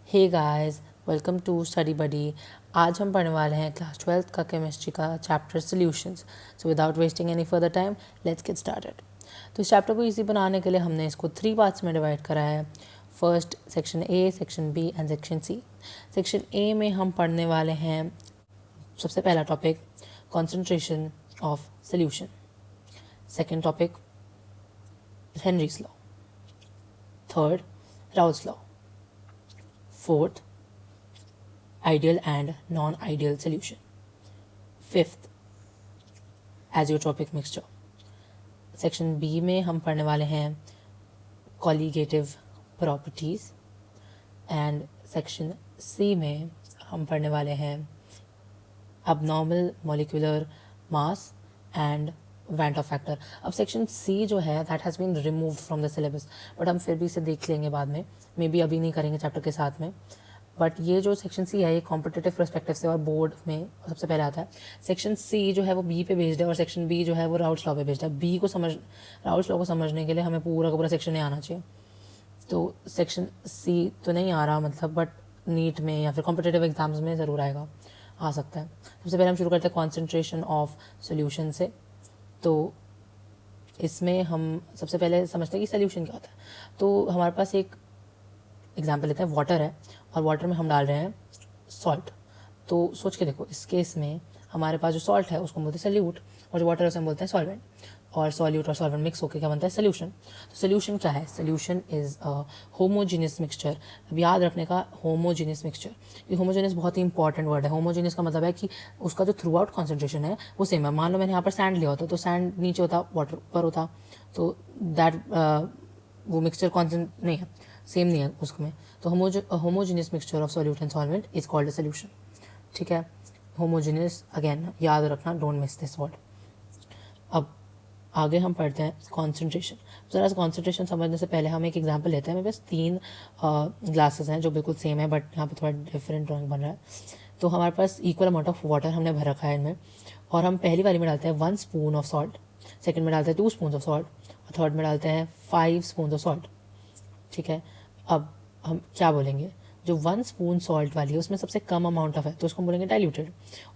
Hey guys, welcome to study buddy. आज हम पढ़ने वाले हैं क्लास 12th का केमिस्ट्री का chapter solutions. So without wasting any further time, let's get started. तो इस चैप्टर को इजी बनाने के लिए हमने इसको 3 पार्ट्स में डिवाइड करा है। First section A, section B and section C. Section A में हम पढ़ने वाले हैं सबसे पहला topic concentration of solution. Second topic Henry's law. Third Raoult's law. Fourth ideal and non-ideal solution. Fifth azeotropic mixture. Section B में हम पढ़ने वाले हैं colligative properties and section C में हम पढ़ने वाले हैं abnormal molecular mass and Van't factor. अब सेक्शन सी जो है that has been removed from the syllabus, but हम फिर भी इसे देख लेंगे बाद में, मे बी अभी नहीं करेंगे चैप्टर के साथ में। बट ये जो सेक्शन सी है ये कॉम्पिटिटिव परस्पेक्टिव से और बोर्ड में सबसे पहले आता है। सेक्शन सी जो है वो बी पे बेस्ड है और सेक्शन बी जो है वो राउल्स लॉ पे बेस्ड है। राउल्स लॉ को समझने के लिए हमें पूरा का पूरा सेक्शन नहीं आना चाहिए। तो सेक्शन सी तो नहीं आ रहा मतलब, बट नीट में या फिर कॉम्पिटिटिव एग्जाम्स में ज़रूर आएगा, आ सकता है। सबसे पहले हम शुरू करते हैं कॉन्सेंट्रेशन ऑफ सोल्यूशन से। तो इसमें हम सबसे पहले समझते हैं कि सोल्यूशन क्या होता है। तो हमारे पास एक एग्जाम्पल लेते हैं, वाटर है और वाटर में हम डाल रहे हैं सॉल्ट। तो सोच के देखो, इस केस में हमारे पास जो सॉल्ट है उसको बोलते हैं सल्यूट और जो वाटर है उसे हम बोलते हैं सॉल्वेंट। और सॉल्यूट और सॉल्वेंट मिक्स होकर क्या बनता है, सोल्यूशन। तो सोल्यूशन क्या है? Solution is a homogeneous mixture. अब याद रखने का, होमोजीनियस मिक्सचर, ये होमोजीनियस बहुत ही इंपॉर्टेंट वर्ड है। होमोजीनियस का मतलब है कि उसका जो थ्रू आउट कॉन्सेंट्रेशन है वो सेम है। मान लो मैंने यहाँ पर सैंड लिया होता तो सैंड नीचे होता, वाटर ऊपर होता, तो दैट वो मिक्सचर कॉन्सेंट नहीं है, सेम नहीं है उसमें। तो homogeneous mixture of solute and solvent is called a solution. ठीक है, होमोजीनियस अगेन याद रखना, डोंट मिस दिस वर्ड। अब आगे हम पढ़ते हैं कॉन्सेंट्रेशन। ज़रा कॉन्सेंट्रेशन समझने से पहले हम एक एग्जांपल लेते हैं। मेरे पास 3 ग्लासेस हैं जो बिल्कुल सेम है, बट यहाँ पे थोड़ा डिफरेंट ड्राइंग बन रहा है। तो हमारे पास इक्वल अमाउंट ऑफ वाटर हमने भर रखा है इनमें, और हम पहली वाली में डालते हैं 1 स्पून ऑफ सॉल्ट, सेकेंड में डालते हैं 2 स्पून ऑफ सॉल्ट और थर्ड में डालते हैं 5 स्पून ऑफ सॉल्ट। ठीक है, अब हम क्या बोलेंगे, जो 1 स्पून सॉल्ट वाली है उसमें सबसे कम अमाउंट ऑफ है तो उसको हम बोलेंगे डाइल्यूटेड,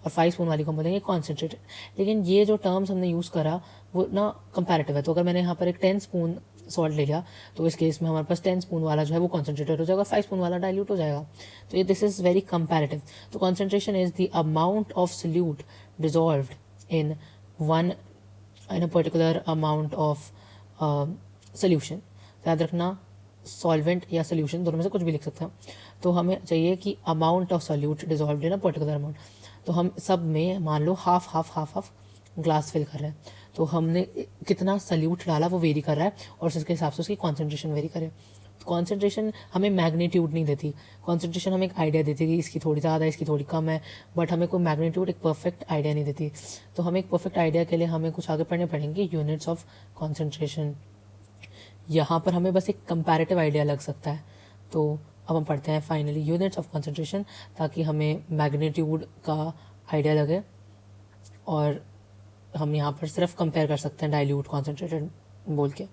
और 5 स्पून वाली को हम बोलेंगे कॉन्सेंट्रेटेड। लेकिन ये जो टर्म्स हमने यूज़ करा वो ना कंपैरेटिव है। तो अगर मैंने यहाँ पर एक 10 स्पून सॉल्ट ले लिया तो इस केस में हमारे पास 10 स्पून वाला जो है वो कॉन्सेंट्रेटेड हो जाएगा, 5 स्पून वाला डाइल्यूट हो जाएगा। तो ये दिस इज़ वेरी कंपैरेटिव। तो concentration is the amount of solute dissolved in one in a particular amount of solution. याद रखना, सॉल्वेंट या सोल्यूशन दोनों में से कुछ भी लिख सकते हैं। तो हमें चाहिए कि amount of solute dissolved in a particular amount. तो हम सब में मान लो half half half half glass fill कर रहे हैं, तो हमने कितना सोल्यूट डाला वो वेरी कर रहा है और उसके हिसाब से उसकी कॉन्सेंट्रेशन वेरी करे। तो कॉन्सेंट्रेशन हमें मैग्नीट्यूड नहीं देती, कॉन्सेंट्रेशन हमें एक आइडिया देती है कि इसकी थोड़ी ज़्यादा है, इसकी थोड़ी कम है, बट हमें कोई मैग्नीट्यूड, एक परफेक्ट आइडिया नहीं देती। तो हमें एक परफेक्ट आइडिया के लिए हमें कुछ आगे पढ़ने पड़ेंगे, यूनिट्स ऑफ कॉन्सेंट्रेशन। यहाँ पर हमें बस एक कंपैरेटिव आइडिया लग सकता है। तो अब हम पढ़ते हैं फाइनली यूनिट्स ऑफ कॉन्सेंट्रेशन, ताकि हमें मैग्नीट्यूड का आइडिया लगे और हम यहाँ पर सिर्फ कंपेयर कर सकते हैं डाइल्यूट कॉन्सेंट्रेटेड बोल के।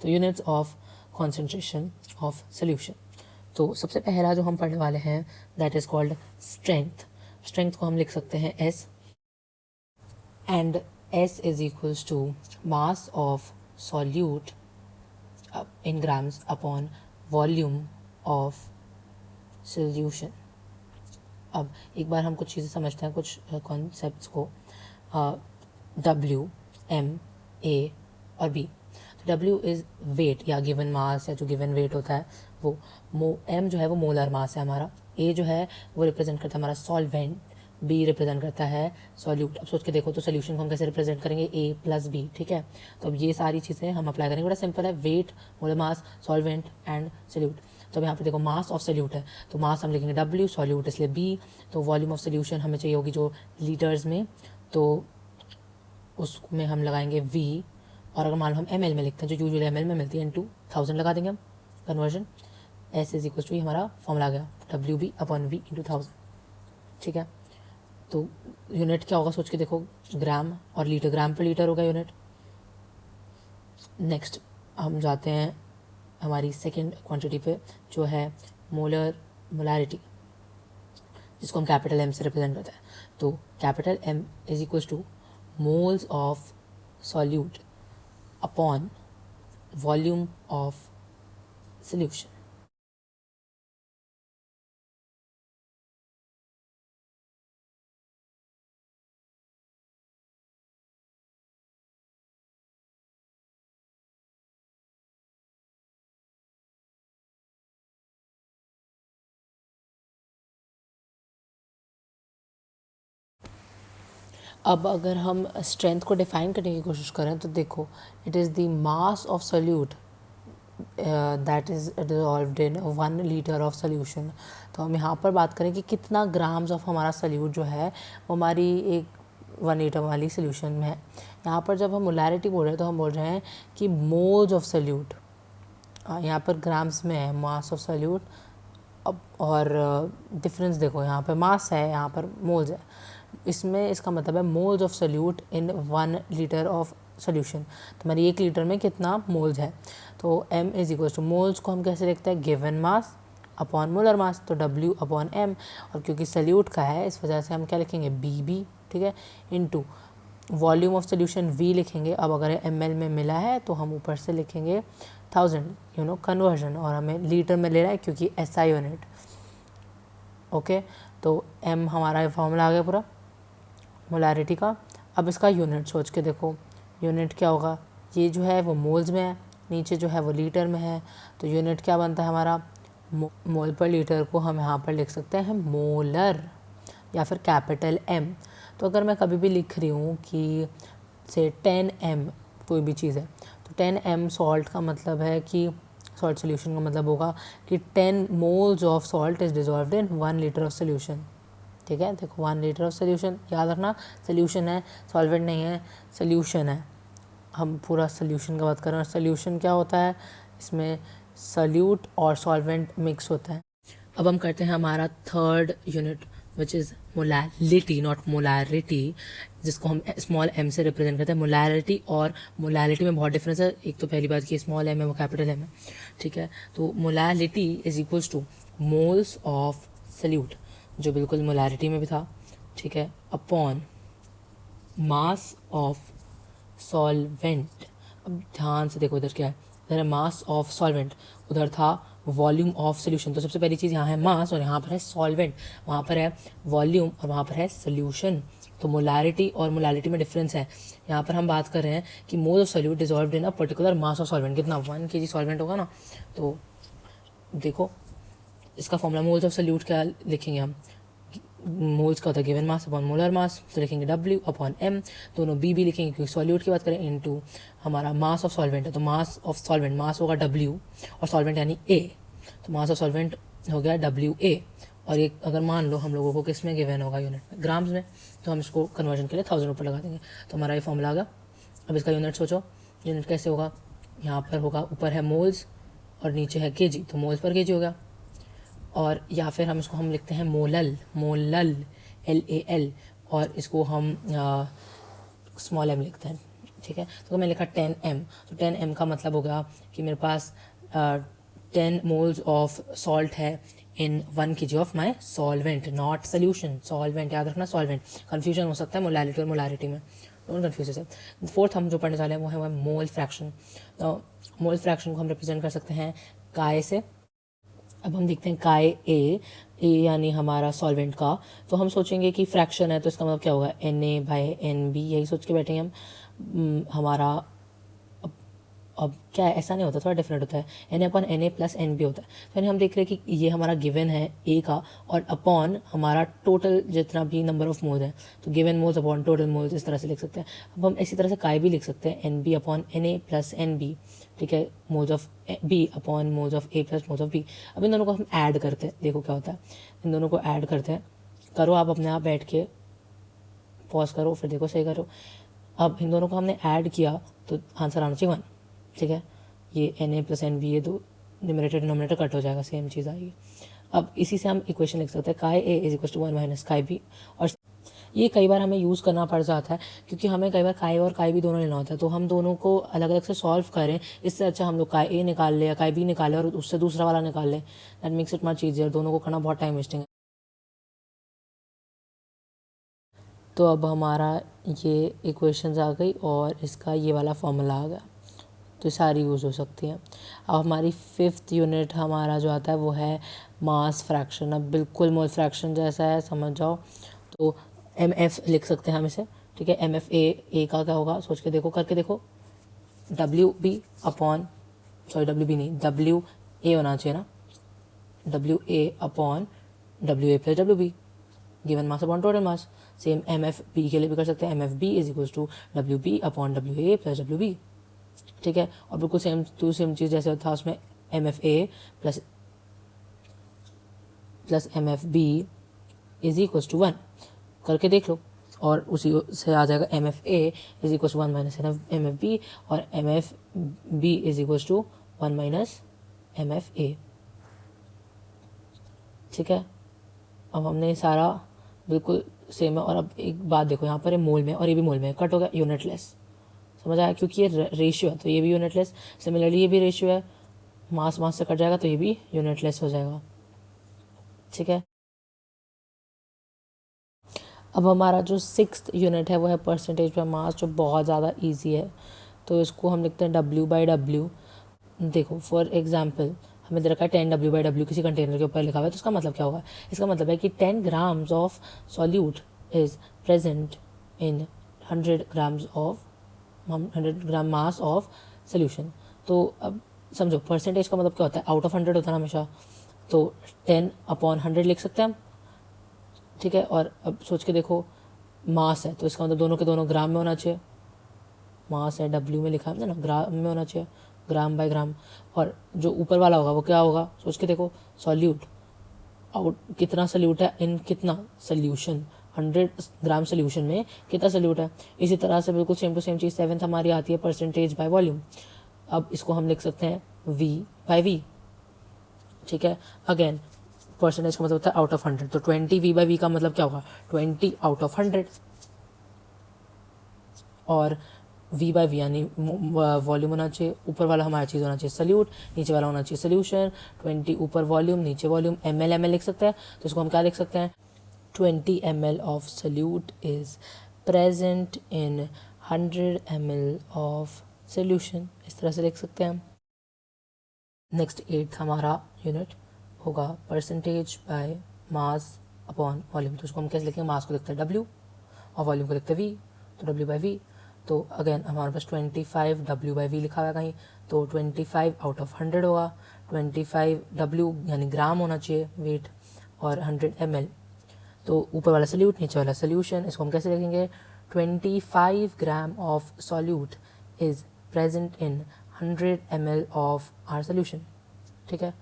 तो units of concentration of solution. तो सबसे पहला जो हम पढ़ने वाले हैं that is called strength. Strength को हम लिख सकते हैं S, and S is equals to mass of solute in grams upon volume of solution। अब एक बार हम कुछ चीज़ें समझते हैं, कुछ कॉन्सेप्ट्स को। W, M, A और B। तो W इज़ वेट या गिवन मास, या जो गिवन वेट होता है वो। M जो है वो मोलर मास है हमारा। A जो है वो रिप्रेजेंट करता है हमारा सॉल्वेंट, बी रिप्रेजेंट करता है सॉल्यूट। अब सोच के देखो तो सोल्यूशन को हम कैसे रिप्रेजेंट करेंगे, ए प्लस बी। ठीक है, तो अब ये सारी चीज़ें हम अप्लाई करेंगे, बड़ा सिंपल है, weight, molar mass, solvent and solute. तो अब यहाँ पे देखो मास ऑफ सोल्यूट है तो मास हम लिखेंगे W, सॉल्यूट इसलिए B। तो वॉल्यूम ऑफ सोल्यूशन हमें चाहिए होगी जो लीटर्स में, तो उसमें हम लगाएंगे V। और अगर मान लो हम ml में लिखते हैं, जो यूजुअली ml में मिलती है, इनटू 1000 लगा देंगे हम, conversion. S is equal to हमारा फॉर्मूला आ गया WB अपॉन V इंटू 1000। ठीक है, तो यूनिट क्या होगा सोच के देखो, ग्राम और लीटर, ग्राम पर लीटर होगा यूनिट। नेक्स्ट हम जाते हैं हमारी सेकेंड क्वांटिटी पे जो है मोलर मोलैरिटी, जिसको हम कैपिटल एम से रिप्रेजेंट करते हैं। तो capital M is equals to moles of solute upon volume of solution. अब अगर हम स्ट्रेंथ को डिफाइन करने की कोशिश करें तो देखो, it is the mass of solute that is dissolved in 1 litre of solution. तो हम यहाँ पर बात करें कि कितना ग्राम्स ऑफ हमारा सॉल्यूट जो है वो हमारी एक 1 लीटर वाली सोल्यूशन में है। यहाँ पर जब हम मोलैरिटी बोल रहे हैं तो हम बोल रहे हैं कि मोल्स ऑफ सॉल्यूट, यहाँ पर ग्राम्स में है मास ऑफ सॉल्यूट। अब और डिफरेंस देखो, यहाँ पर मास है, यहाँ पर मोल्स है। इसमें इसका मतलब है moles of solute in 1 litre of solution. तो हमारी 1 लीटर में कितना मोल्स है। तो m is equal to, moles को हम कैसे लिखते हैं, given mass upon molar mass, तो W अपॉन m। और क्योंकि सॉल्यूट का है इस वजह से हम क्या लिखेंगे, BB, ठीक है, into volume of solution V लिखेंगे। अब अगर ml में मिला है तो हम ऊपर से लिखेंगे 1000, कन्वर्जन, और हमें लीटर में ले रहा है क्योंकि SI यूनिट। ओके, तो m हमारा फॉर्मूला आ गया पूरा मोलैरिटी का। अब इसका यूनिट सोच के देखो, यूनिट क्या होगा, ये जो है वो मोल्स में है, नीचे जो है वो लीटर में है। तो यूनिट क्या बनता है हमारा, मोल पर लीटर को हम यहाँ पर लिख सकते हैं मोलर या फिर कैपिटल M। तो अगर मैं कभी भी लिख रही हूँ कि से 10m कोई भी चीज़ है, तो 10m सॉल्ट का मतलब है कि सॉल्ट सोल्यूशन का मतलब होगा कि 10 moles of salt is dissolved in 1 litre of solution. ठीक है, देखो 1 लीटर ऑफ सोल्यूशन, याद रखना सोल्यूशन है, सॉल्वेंट नहीं है, सोल्यूशन है। हम पूरा सोल्यूशन का बात कर रहे हैं। सोल्यूशन क्या होता है, इसमें सॉल्यूट और सॉल्वेंट मिक्स होता है। अब हम करते हैं हमारा third unit which is molality, not molarity, जिसको हम स्मॉल m से रिप्रेजेंट करते हैं। मोलैरिटी और मोलैलिटी में बहुत डिफरेंस है। एक तो पहली बात कि स्मॉल m है वो कैपिटल m है, ठीक है। तो molality is equals to moles of solute, जो बिल्कुल मोलैरिटी में भी था, ठीक है, अपॉन मास ऑफ सॉल्वेंट। अब ध्यान से देखो इधर क्या है, इधर है मास ऑफ सॉल्वेंट, उधर था वॉल्यूम ऑफ सोल्यूशन। तो सबसे पहली चीज़ यहाँ है मास और यहाँ पर है सॉल्वेंट, वहाँ पर है वॉल्यूम और वहाँ पर है सोल्यूशन। तो मोलैरिटी और मोलैलिटी में डिफरेंस है। यहाँ पर हम बात कर रहे हैं कि mole of solute dissolved in a particular mass of solvent, कितना 1 kg सॉल्वेंट होगा ना। तो देखो इसका फॉर्मूला मोल्स ऑफ सॉल्यूट क्या लिखेंगे हम, मोल्स का होता है given mass upon molar mass, तो लिखेंगे W अपॉन M, दोनों B भी लिखेंगे क्योंकि सॉल्यूट की बात करें, इनटू हमारा मास ऑफ सॉल्वेंट है। तो मास ऑफ सॉल्वेंट, मास होगा W और सॉल्वेंट यानी A, तो मास ऑफ सॉल्वेंट हो गया WA। और ये अगर मान लो हम लोगों को किस में गिवन होगा, यूनिट में, ग्राम्स में, तो हम इसको कन्वर्जन के लिए 1000 ऊपर लगा देंगे। तो हमारा ये फॉर्मूला आ गया। अब इसका यूनिट सोचो, यूनिट कैसे होगा, यहाँ पर होगा, ऊपर है मोल्स और नीचे है kg, तो मोल्स पर kg हो गया। और या फिर हम इसको हम लिखते हैं मोलल, मोलल LAL, और इसको हम स्मॉल m लिखते हैं, ठीक है। तो मैं लिखा 10m, तो 10m का मतलब होगा कि मेरे पास 10 मोल्स ऑफ सॉल्ट है इन 1 kg of my solvent, not solution, solvent, याद रखना सॉल्वेंट। कन्फ्यूजन हो सकता है मोलैलिटी और मोलैरिटी में, डोंट कन्फ्यूज है। फोर्थ हम जो पढ़ने वाले हैं वो है मोल फ्रैक्शन। तो मोल फ्रैक्शन को हम रिप्रेजेंट कर सकते हैं काय से। अब हम देखते हैं काय ए यानी हमारा सॉल्वेंट का, तो हम सोचेंगे कि फ्रैक्शन है तो इसका मतलब क्या होगा, Na/Nb, यही सोच के बैठेंगे हम। हमारा अब क्या है, ऐसा नहीं होता, थोड़ा डिफरेंट होता है, Na/Na प्लस Nb होता है। तो यानी हम देख रहे हैं कि ये हमारा गिवन है A का, और अपॉन हमारा टोटल जितना भी नंबर ऑफ मोल्स है, तो given moles upon total moles, इस तरह से लिख सकते हैं। अब हम इसी तरह से काय भी लिख सकते हैं, Nb upon Na plus Nb, ठीक है, moles of B upon moles of A plus moles of B। अब इन दोनों को हम ऐड करते हैं, देखो क्या होता है, इन दोनों को ऐड करते हैं, करो आप अपने आप बैठ के, पॉज करो फिर देखो सही करो। अब इन दोनों को हमने ऐड किया तो आंसर आना चाहिए 1, ठीक है। ये Na प्लस Nb, ये दो न्यूमरेटर डिनोमिनेटर कट हो जाएगा, सेम चीज़ आएगी। अब इसी से हम इक्वेशन लिख सकते हैं, chi A is equal to 1 minus chi B, और ये कई बार हमें यूज़ करना पड़ जाता है क्योंकि हमें कई बार काई और काई भी दोनों लेना होता है, तो हम दोनों को अलग अलग से सॉल्व करें, इससे अच्छा हम लोग काई ए निकाल ले या काई बी निकाले और उससे दूसरा वाला निकाल ले। That makes it much easier, दोनों को करना बहुत टाइम वेस्टिंग है। तो अब हमारा ये इक्वेशंस आ गई और इसका ये वाला फॉर्मूला आ गया, तो सारी यूज़ हो सकती हैं। अब हमारी 5th यूनिट हमारा जो आता है वो है मास फ्रैक्शन। अब बिल्कुल मोल फ्रैक्शन जैसा है, समझ जाओ। तो MF लिख सकते हैं हम इसे, ठीक है। MF ए का क्या होगा, सोच के देखो, करके देखो। WB अपॉन, सॉरी WB नहीं, WA होना चाहिए ना, WA upon WA plus WB, given mass upon total mass. Same MFB के लिए भी कर सकते हैं, MFB is equals to WB upon WA plus WB, ठीक है। और बिल्कुल सेम चीज़ जैसे था उसमें MFA plus MFB is equals to 1, करके देख लो। और उसी से आ जाएगा MFA is equals to 1 minus MFB और MFB is equals to 1 minus MFA, ठीक है। अब हमने सारा बिल्कुल सेम है। और अब एक बात देखो, यहाँ पर ये मोल में और ये भी मोल में, कट हो गया, यूनिटलेस, समझ आया, क्योंकि ये रेशियो है तो ये भी यूनिटलेस। सिमिलरली ये भी रेशियो है, मास मास से कट जाएगा तो ये भी यूनिटलेस हो जाएगा, ठीक है। अब हमारा जो 6th यूनिट है वो है परसेंटेज बाय मास, जो बहुत ज़्यादा इजी है। तो इसको हम लिखते हैं W/W। देखो फॉर एग्जांपल हमें दे रखा है 10 W/W किसी कंटेनर के ऊपर लिखा हुआ है, तो इसका मतलब क्या होगा, इसका मतलब है कि 10 grams of solute is present in 100 grams of 100 gram mass of solution. तो अब समझो परसेंटेज का मतलब क्या होता है, आउट ऑफ 100 होता है हमेशा, तो 10/100 लिख सकते हैं हम, ठीक है। और अब सोच के देखो मास है तो इसका मतलब दोनों के दोनों ग्राम में होना चाहिए, मास है W में लिखा है ना, ग्राम में होना चाहिए, ग्राम बाय ग्राम। और जो ऊपर वाला होगा वो क्या होगा, सोच के देखो, सॉल्यूट, आउट कितना सल्यूट है इन कितना सोल्यूशन, 100 ग्राम सोल्यूशन में कितना सल्यूट है। इसी तरह से बिल्कुल same to same cheese 7th हमारी आती है परसेंटेज बाय वॉल्यूम। अब इसको हम लिख सकते हैं V/V, ठीक है। अगेन परसेंटेज का मतलब होता है आउट ऑफ 100, तो 20 V/V का मतलब क्या होगा, 20 आउट ऑफ 100। और V/V यानी वॉल्यूम होना चाहिए, ऊपर वाला हमारा चीज़ होना चाहिए सल्यूट, नीचे वाला होना चाहिए सोल्यूशन। 20 ऊपर वॉल्यूम नीचे वॉल्यूम, ml लिख सकते हैं, तो इसको हम क्या लिख सकते हैं, 20 ml of solute is present in 100 ml of solution, इस तरह से लिख सकते हैं हम। नेक्स्ट 8th हमारा यूनिट होगा percentage by mass upon volume. तो उसको हम कैसे लिखेंगे, मास को लिखते हैं W और वॉल्यूम को लिखते हैं V, तो W/V। तो अगेन हमारे पास 25 W/V लिखा हुआ है कहीं, तो 25 आउट ऑफ 100 होगा, 25 W यानी ग्राम होना चाहिए वेट, और 100 ml, तो ऊपर वाला सल्यूट नीचे वाला सोल्यूशन। इसको हम कैसे लिखेंगे, 25 gram of solute is present in 100 ml of our solution, ठीक है।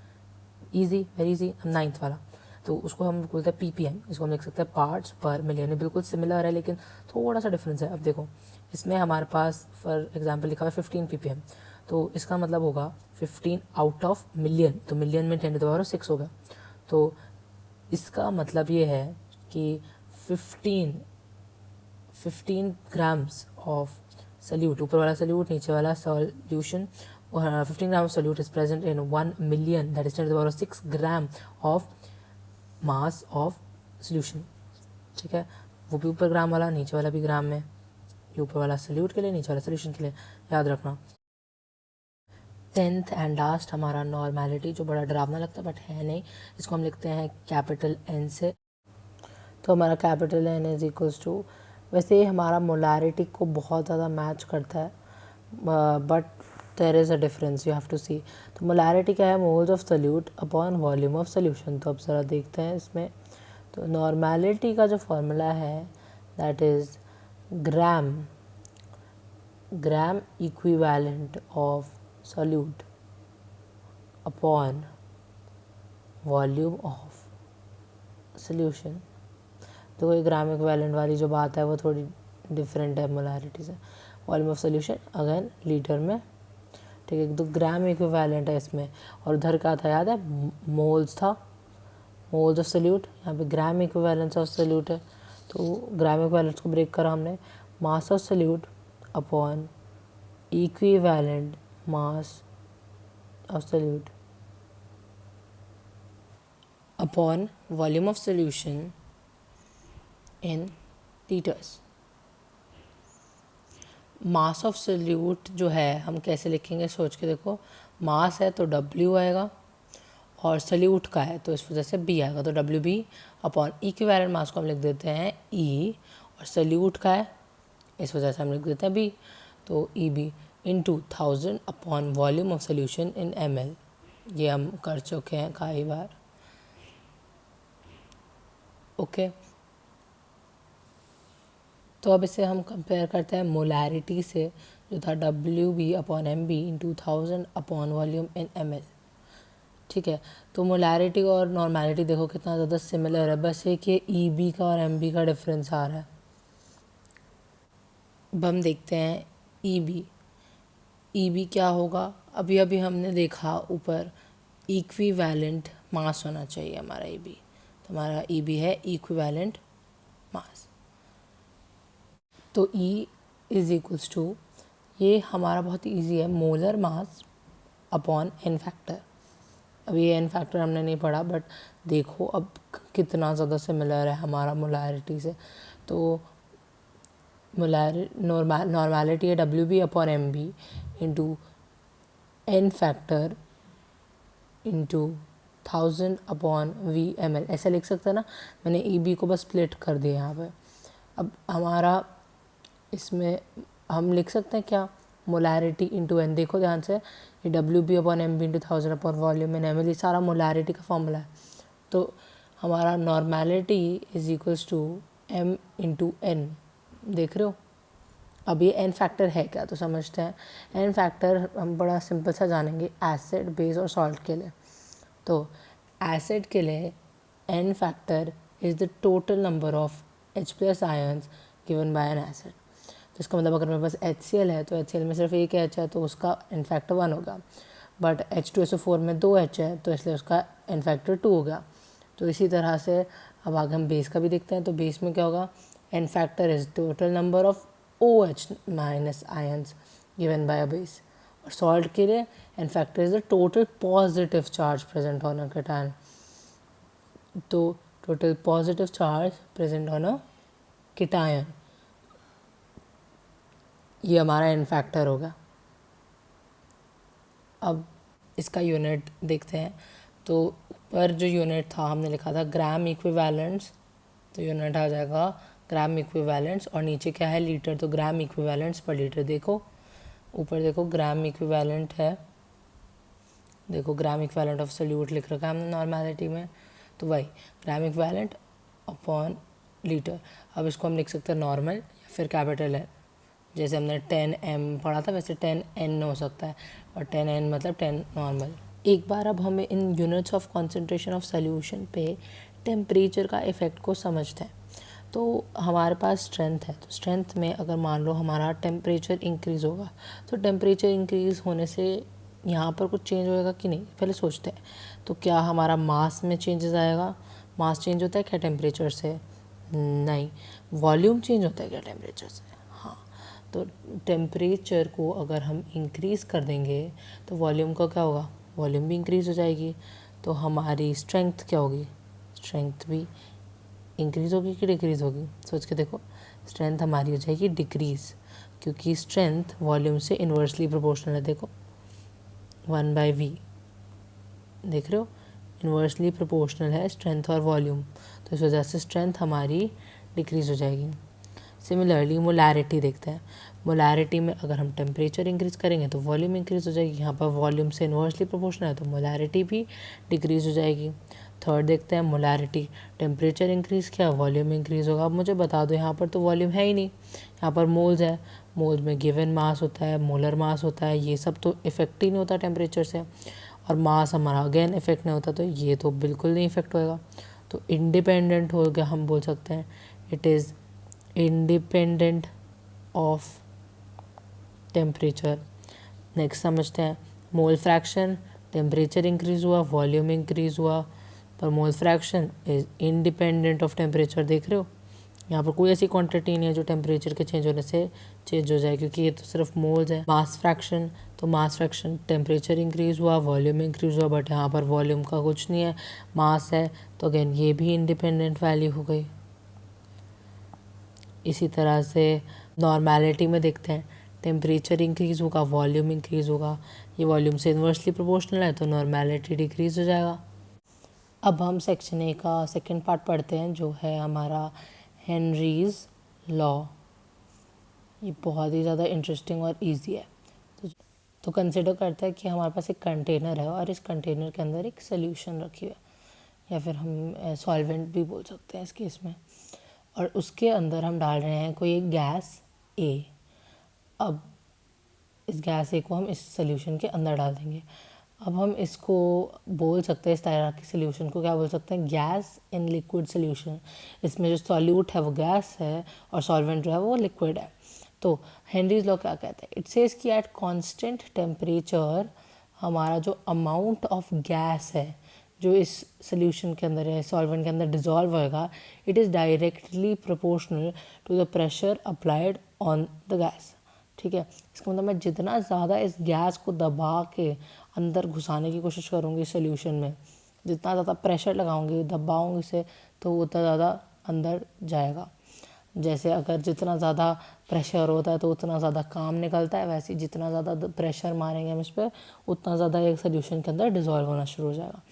Easy, very easy. 9th वाला, तो उसको हम बोलते हैं ppm, इसको हम लिख सकते हैं पार्ट्स पर मिलियन। बिल्कुल सिमिलर है लेकिन थोड़ा सा डिफरेंस है। अब देखो इसमें हमारे पास फॉर एग्जांपल लिखा हुआ है 15 ppm, तो इसका मतलब होगा 15 आउट ऑफ मिलियन, तो मिलियन में 10⁻6 होगा। तो इसका मतलब ये है कि 15 ग्राम्स ऑफ सल्यूट, ऊपर वाला सल्यूट नीचे वाला solution, 15 gram solute is present in 1 million, that is 10⁻6 gram of mass of solution, ठीक है। वो भी ऊपर ग्राम वाला, नीचे वाला भी ग्राम में, ये ऊपर वाला सल्यूट के लिए, नीचे वाला सोल्यूशन के लिए, याद रखना। 10th एंड लास्ट हमारा नॉर्मेलिटी, जो बड़ा डरावना लगता है बट है नहीं, इसको हम लिखते हैं कैपिटल N से। तो हमारा capital N is equals to, वैसे हमारा मोलारिटी को बहुत ज़्यादा मैच करता है, but there is a difference, you have to see. तो मोलारिटी क्या है, moles of solute upon volume of solution. तो अब ज़रा देखते हैं इसमें, तो नॉर्मेलिटी का जो फॉर्मूला है that is gram equivalent of solute upon volume of solution. तो ये ग्राम इक्विवेलेंट वाली जो बात है वो थोड़ी डिफरेंट है मोलारिटी से। Volume of solution again litre में, ठीक है। तो ग्राम इक्विवेलेंट है इसमें, और उधर का था याद है, मोल्स था, मोल्स ऑफ सोल्यूट, यहाँ पे ग्राम इक्विवेलेंस ऑफ सोल्यूट है। तो ग्राम इक्विवेलेंट्स को ब्रेक करा हमने, मास of solute upon equivalent mass of solute upon volume of solution in litres. Mass of solute जो है हम कैसे लिखेंगे सोच के देखो, मास है तो W आएगा और सॉल्यूट का है तो इस वजह से B आएगा, तो WB अपॉन इक्विवेलेंट मास को हम लिख देते हैं E, और सॉल्यूट का है इस वजह से हम लिख देते हैं B, तो EB into 1000 upon volume of solution in ml। ये हम कर चुके हैं कई बार। ओके, तो अब इसे हम कंपेयर करते हैं मोलैरिटी से, जो था WB upon MB into 1000 upon volume in ml। ठीक है, तो मोलैरिटी और नॉर्मैलिटी देखो कितना ज़्यादा सिमिलर है, बस एक ये EB का और MB का डिफरेंस आ रहा है। अब हम देखते हैं EB क्या होगा। अभी अभी हमने देखा ऊपर इक्विवेलेंट मास होना चाहिए हमारा EB, तो हमारा EB है इक्विवेलेंट मास। तो E इज इक्वल्स टू, ये हमारा बहुत इजी है, molar mass upon N factor. अब ये एन फैक्टर हमने नहीं पढ़ा, बट देखो अब कितना ज़्यादा सिमिलर है हमारा मोलैरिटी से। तो नॉर्मैलिटी है WB upon MB into N factor into 1000 upon VML, ऐसा लिख सकते हैं ना। मैंने EB को बस स्प्लिट कर दिया यहाँ पे। अब हमारा इसमें हम लिख सकते हैं क्या, मोलैरिटी इंटू एन। देखो ध्यान से, ये WB upon MB into 1000 upon volume in ml, ये सारा मोलैरिटी का फॉर्मूला है। तो हमारा normality is equals to M into N, देख रहे हो। अब ये एन फैक्टर है क्या, तो समझते हैं। एन फैक्टर हम बड़ा सिंपल सा जानेंगे एसिड, बेस और सॉल्ट के लिए। तो एसिड के लिए N factor is the total number of H+ ions given by an acid. तो इसका मतलब अगर मेरे पास HCl है तो HCl में सिर्फ एक H है तो उसका एन फैक्टर 1 होगा, बट H2SO4 में 2 H है तो इसलिए उसका एन फैक्टर 2 होगा। तो इसी तरह से अब आगे हम बेस का भी देखते हैं। तो बेस में क्या होगा, N factor is total number of OH- ions given by a base. और सॉल्ट के लिए N factor is the total positive charge present on a cation. तो total positive charge present on a cation, ये हमारा N factor होगा। अब इसका unit देखते हैं। तो ऊपर जो यूनिट था हमने लिखा था ग्राम इक्विवेलेंट्स, तो यूनिट आ जाएगा ग्राम इक्विवेलेंट्स, और नीचे क्या है लीटर, तो ग्राम इक्विवेलेंट्स पर लीटर। देखो ऊपर देखो ग्राम इक्विवेलेंट है, देखो ग्राम इक्विवेलेंट ऑफ सॉल्यूट लिख रखा है हमने नॉर्मैलिटी में, तो वही ग्राम इक्विवेलेंट अपॉन लीटर। अब इसको हम लिख सकते हैं नॉर्मल या फिर कैपिटल है, जैसे हमने 10m पढ़ा था वैसे 10n हो सकता है, और 10n मतलब 10 नॉर्मल। एक बार अब हमें इन units of concentration of solution पे टेम्परेचर का इफ़ेक्ट को समझते हैं। तो हमारे पास स्ट्रेंथ है, तो स्ट्रेंथ में अगर मान लो हमारा टेम्परेचर इंक्रीज़ होगा, तो टेम्परेचर इंक्रीज़ होने से यहाँ पर कुछ चेंज होएगा कि नहीं, पहले सोचते हैं। तो क्या हमारा मास में चेंजेस आएगा, मास चेंज होता है क्या टेम्परेचर से, नहीं। वॉल्यूम चेंज होता है क्या टेम्परेचर से, हाँ। तो टेम्परेचर को अगर हम इंक्रीज़ कर देंगे तो वॉल्यूम का क्या होगा, वॉल्यूम भी इंक्रीज़ हो जाएगी। तो हमारी स्ट्रेंथ क्या होगी, स्ट्रेंथ भी इंक्रीज़ होगी कि डिक्रीज़ होगी, सोच के देखो। स्ट्रेंथ हमारी हो जाएगी डिक्रीज़, क्योंकि स्ट्रेंथ वॉल्यूम से इन्वर्सली प्रोपोर्शनल है। देखो 1/v, देख रहे हो, इन्वर्सली प्रोपोर्शनल है स्ट्रेंथ और वॉल्यूम, तो इस वजह से स्ट्रेंथ हमारी डिक्रीज़ हो जाएगी। सिमिलरली मोलैरिटी देखते हैं। मोलैरिटी में अगर हम टेम्परेचर इंक्रीज़ करेंगे तो वॉल्यूम इंक्रीज़ हो जाएगी, यहाँ पर वॉल्यूम से इन्वर्सली प्रोपोर्शनल है तो मोलैरिटी भी डिक्रीज़ हो जाएगी। थर्ड देखते हैं मोलैरिटी, टेम्परेचर इंक्रीज़ किया वॉल्यूम इंक्रीज़ होगा। अब मुझे बता दो, यहाँ पर तो वॉल्यूम है ही नहीं, यहाँ पर मोल्स है, मोल्स में गिवन मास होता है, मोलर मास होता है, ये सब तो इफेक्ट ही नहीं होता टेम्परेचर से। और मास हमारा अगेन इफेक्ट नहीं होता, तो ये तो बिल्कुल नहीं इफेक्ट होएगा। तो इंडिपेंडेंट हो गया, हम बोल सकते हैं it is independent of temperature. Next समझते हैं मोल फ्रैक्शन, टेम्परेचर इंक्रीज़ हुआ वॉल्यूम इंक्रीज़ हुआ, पर mole fraction is independent of temperature, देख रहे हो, यहाँ पर कोई ऐसी क्वांटिटी नहीं है जो टेम्परेचर के चेंज होने से चेंज हो जाए, क्योंकि ये तो सिर्फ मोल्स है। मास फ्रैक्शन, तो मास फ्रैक्शन टेम्परेचर इंक्रीज़ हुआ, वॉल्यूम इंक्रीज़ हुआ, बट यहाँ पर वॉल्यूम का कुछ नहीं है, मास है, तो अगेन ये भी इंडिपेंडेंट वैल्यू हो गई। इसी तरह से नॉर्मेलिटी में देखते हैं, टेम्परेचर इंक्रीज़ होगा, वॉल्यूम इंक्रीज़ होगा, ये वॉल्यूम से इन्वर्सली प्रोपोर्शनल है, तो नॉर्मेलिटी डिक्रीज़ हो जाएगा। अब हम सेक्शन ए का सेकंड पार्ट पढ़ते हैं, जो है हमारा हेनरीज लॉ। ये बहुत ही ज़्यादा इंटरेस्टिंग और इजी है। तो कंसिडर करते हैं कि हमारे पास एक कंटेनर है और इस कंटेनर के अंदर एक सोल्यूशन रखी हुई है, या फिर हम सॉल्वेंट भी बोल सकते हैं इस केस में, और उसके अंदर हम डाल रहे हैं कोई एक गैस ए। अब इस गैस ए को हम इस सोल्यूशन के अंदर डाल देंगे। अब हम इसको बोल सकते हैं, इस तरह की सोल्यूशन को क्या बोल सकते हैं, गैस इन लिक्विड सोल्यूशन। इसमें जो सॉल्यूट है वो गैस है और सॉल्वेंट जो है वो लिक्विड है। तो हेनरीज लॉ क्या कहता है, इट सेज कि एट कांस्टेंट टेम्परेचर हमारा जो अमाउंट ऑफ गैस है जो इस सोल्यूशन के अंदर है, सॉल्वेंट के अंदर डिज़ोल्व होएगा, it is directly proportional to the pressure applied on the gas. ठीक है, इसका मतलब मैं जितना ज़्यादा इस गैस को दबा के अंदर घुसाने की कोशिश करूँगी सोल्यूशन में, जितना ज़्यादा प्रेशर लगाऊंगी, दबाऊंगी इसे, तो उतना ज़्यादा अंदर जाएगा। जैसे अगर जितना ज़्यादा प्रेशर होता है तो उतना ज़्यादा काम निकलता है, वैसे जितना ज़्यादा प्रेशर मारेंगे हम इस पर, उतना ज़्यादा एक सोल्यूशन के अंदर डिज़ोल्व होना शुरू हो जाएगा।